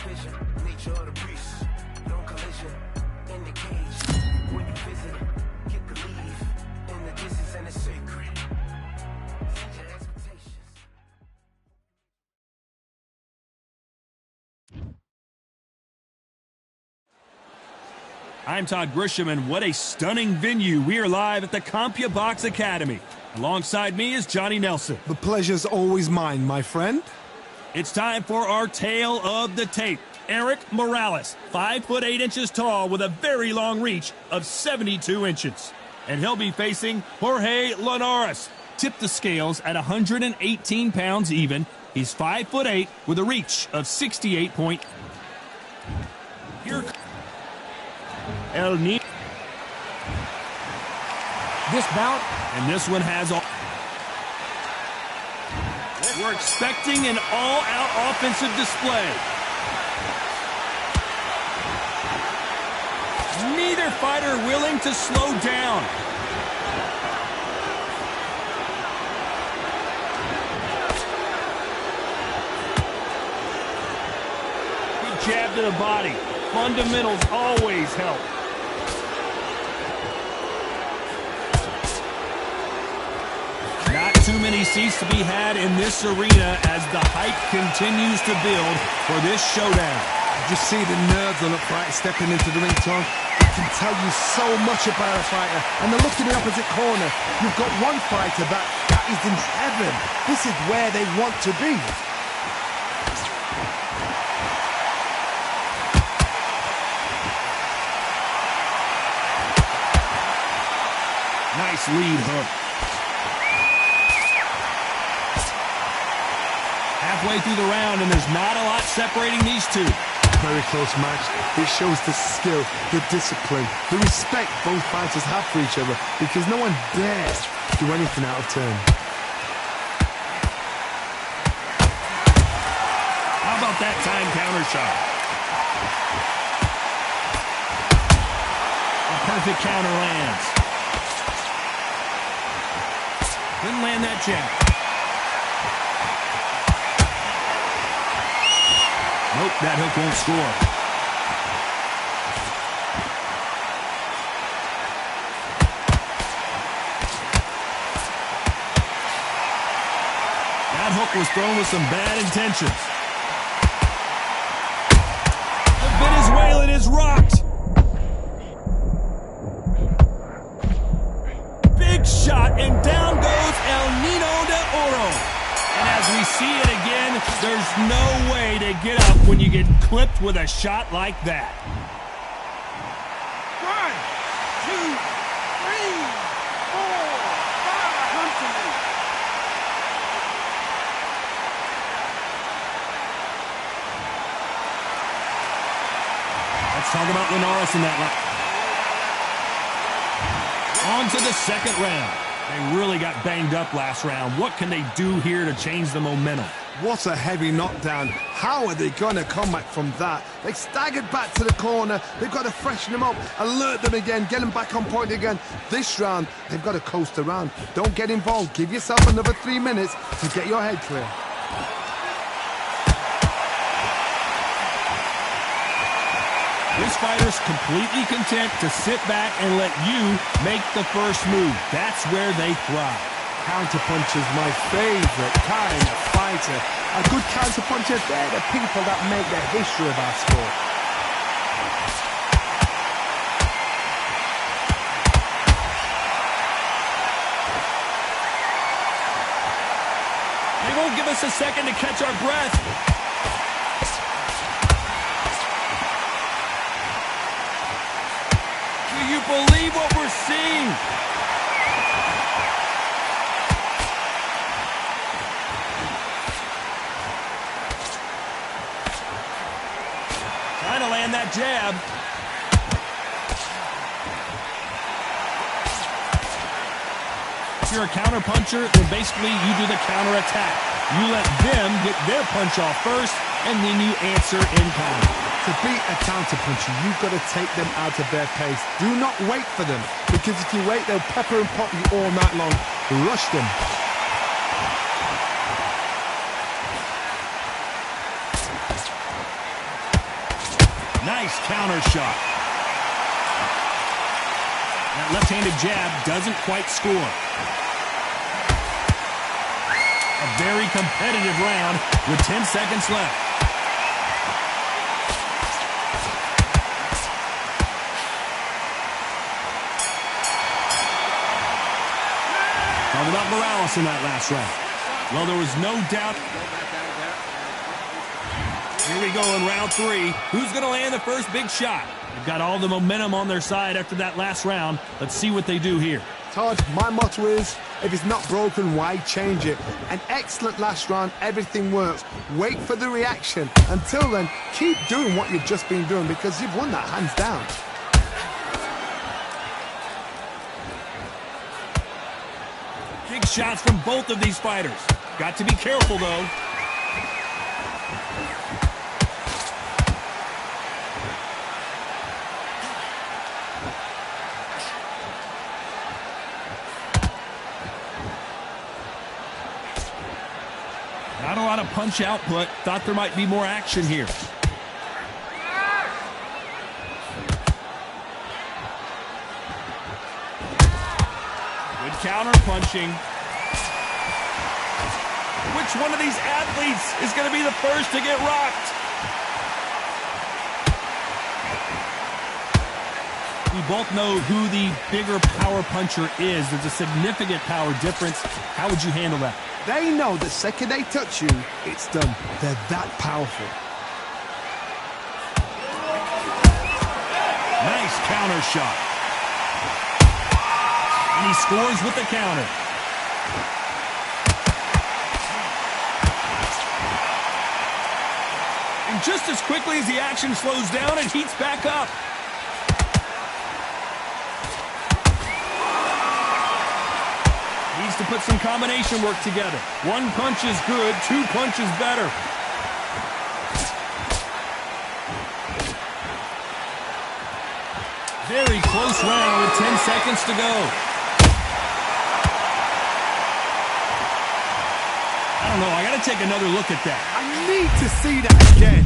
vision, nature of the beast, no collision in the cage. When you visit, get the leave in the distance and it's sacred. Set your expectations. I'm Todd Grisham, and what a stunning venue. We are live at the CompuBox Academy. Alongside me is Johnny Nelson. The pleasure's always mine, my friend. It's time for our tale of the tape. Erik Morales, 5'8" tall with a very long reach of 72 inches. And he'll be facing Jorge Linares. Tip the scales at 118 pounds even. He's 5'8" with a reach of 68 point. Here El Nino. This bout, and this one has all. We're expecting an all-out offensive display. Neither fighter willing to slow down. Good jab to the body. Fundamentals always help. Not too many seats to be had in this arena as the hype continues to build for this showdown. Just see the nerves on a fighter stepping into the ring, Tom. It can tell you so much about a fighter. And the look in the opposite corner, you've got one fighter that is in heaven. This is where they want to be. Nice lead hook. Halfway through the round, and there's not a lot separating these two. Very close match. It shows the skill, the discipline, the respect both fighters have for each other, because no one dares do anything out of turn. How about that time counter shot? A perfect counter lands. Didn't land that jab. Nope, that hook won't score. That hook was thrown with some bad intentions. The Venezuelan is rocked. Big shot, and down goes El Nino de Oro. And as we see it again, there's no way to get up when you get clipped with a shot like that. 1, 2, 3, 4, 5, hunting. Let's talk about Linares in that round. On to the second round. They really got banged up last round. What can they do here to change the momentum? What a heavy knockdown. How are they going to come back from that? They staggered back to the corner. They've got to freshen them up, alert them again, get them back on point again. This round, they've got to coast around. Don't get involved. Give yourself another 3 minutes to get your head clear. This fighter's completely content to sit back and let you make the first move. That's where they thrive. Counterpuncher's my favorite kind of fighter. A good counterpuncher, they're the people that make the history of our sport. They won't give us a second to catch our breath. Do you believe what we're seeing? Trying to land that jab. If you're a counter puncher, then basically you do the counter attack. You let them get their punch off first, and then you answer in kind. To beat a counterpuncher, you've got to take them out of their pace. Do not wait for them, because if you wait, they'll pepper and pop you all night long. Rush them. Nice counter shot. That left-handed jab doesn't quite score. A very competitive round with 10 seconds left. Talk about Morales in that last round. Well, there was no doubt. Here we go in round 3. Who's going to land the first big shot? They've got all the momentum on their side after that last round. Let's see what they do here. Todd, my motto is, if it's not broken, why change it? An excellent last round, everything works. Wait for the reaction. Until then, keep doing what you've just been doing because you've won that hands down. Big shots from both of these fighters. Got to be careful, though. Not a lot of punch output. Thought there might be more action here. Good counter punching. Which one of these athletes is going to be the first to get rocked? We both know who the bigger power puncher is. There's a significant power difference. How would you handle that? They know the second they touch you, it's done. They're that powerful. Nice counter shot. And he scores with the counter. And just as quickly as the action slows down, it heats back up. Needs to put some combination work together. One punch is good, 2 punches better. Very close round with 10 seconds to go. I don't know, I gotta take another look at that. I need to see that again.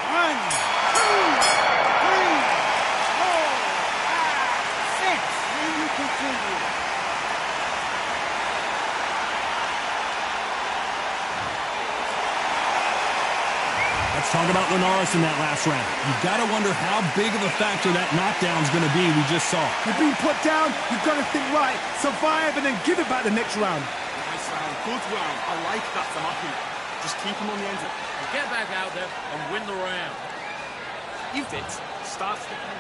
1, 2, 3, 4, 5, 6. Will you continue? Let's talk about Linares in that last round. You've got to wonder how big of a factor that knockdown's going to be we just saw. You've been put down, you've got to think right, survive and then give it back the next round. Nice round, good round. I like that, Tamaki. Just keep him on the end. Get back out there and win the round. You did. Start sticking.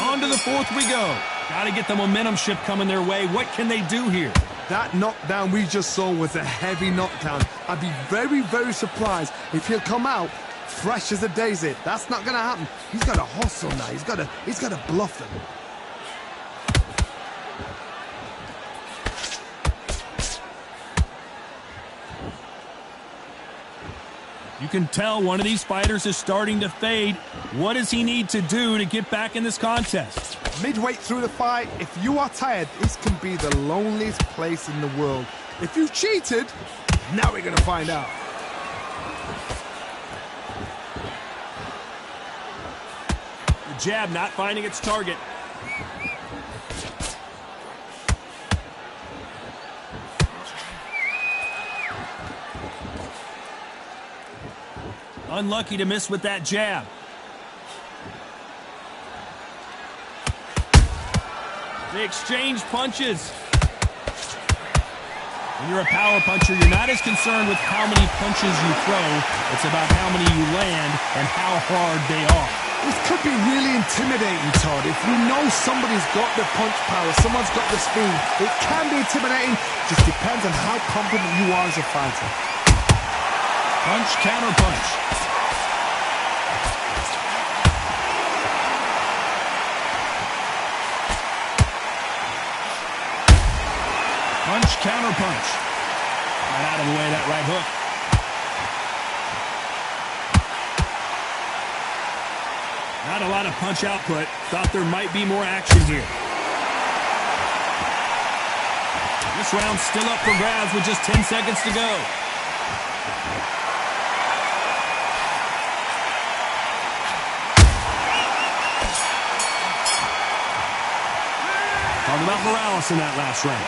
On to the 4th we go. Got to get the momentum shift coming their way. What can they do here? That knockdown we just saw was a heavy knockdown. I'd be very, very surprised if he'll come out fresh as a daisy. That's not going to happen. He's got to hustle now. He's got to bluff them. You can tell one of these fighters is starting to fade. What does he need to do to get back in this contest? Midway through the fight, if you are tired, this can be the loneliest place in the world. If you cheated, now we're going to find out. The jab not finding its target. Unlucky to miss with that jab. They exchange punches. When you're a power puncher, you're not as concerned with how many punches you throw. It's about how many you land and how hard they are. This could be really intimidating, Todd. If you know somebody's got the punch power, someone's got the speed, it can be intimidating. Just depends on how confident you are as a fighter. Punch, counter punch. Punch, counter punch. Got out of the way of that right hook. Not a lot of punch output. Thought there might be more action here. This round's still up for grabs with just 10 seconds to go. Talking about Morales in that last round.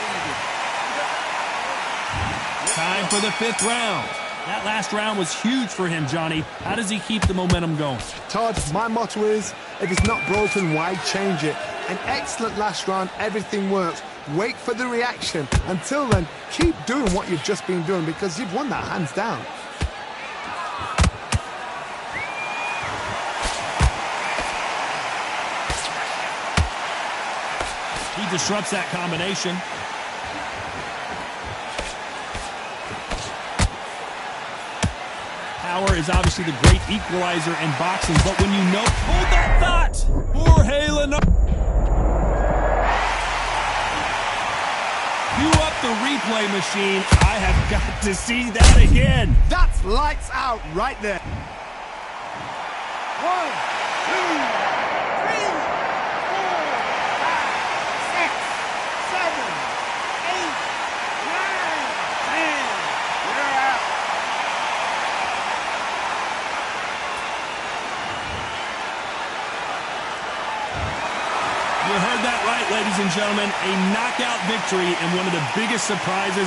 Time for the 5th round. That last round was huge for him, Johnny. How does he keep the momentum going? Todd, my motto is, if it's not broken, why change it? An excellent last round, everything works. Wait for the reaction. Until then, keep doing what you've just been doing because you've won that hands down. He disrupts that combination. Power is obviously the great equalizer in boxing, but when you know... Hold that thought! Jorge Linares. Cue up the replay machine. I have got to see that again. That's lights out right there. 1, 2, 3, 4, 5, 6, 7, 8, 9, 10. You're out. You heard that right, ladies and gentlemen. A knockout victory and one of the biggest surprises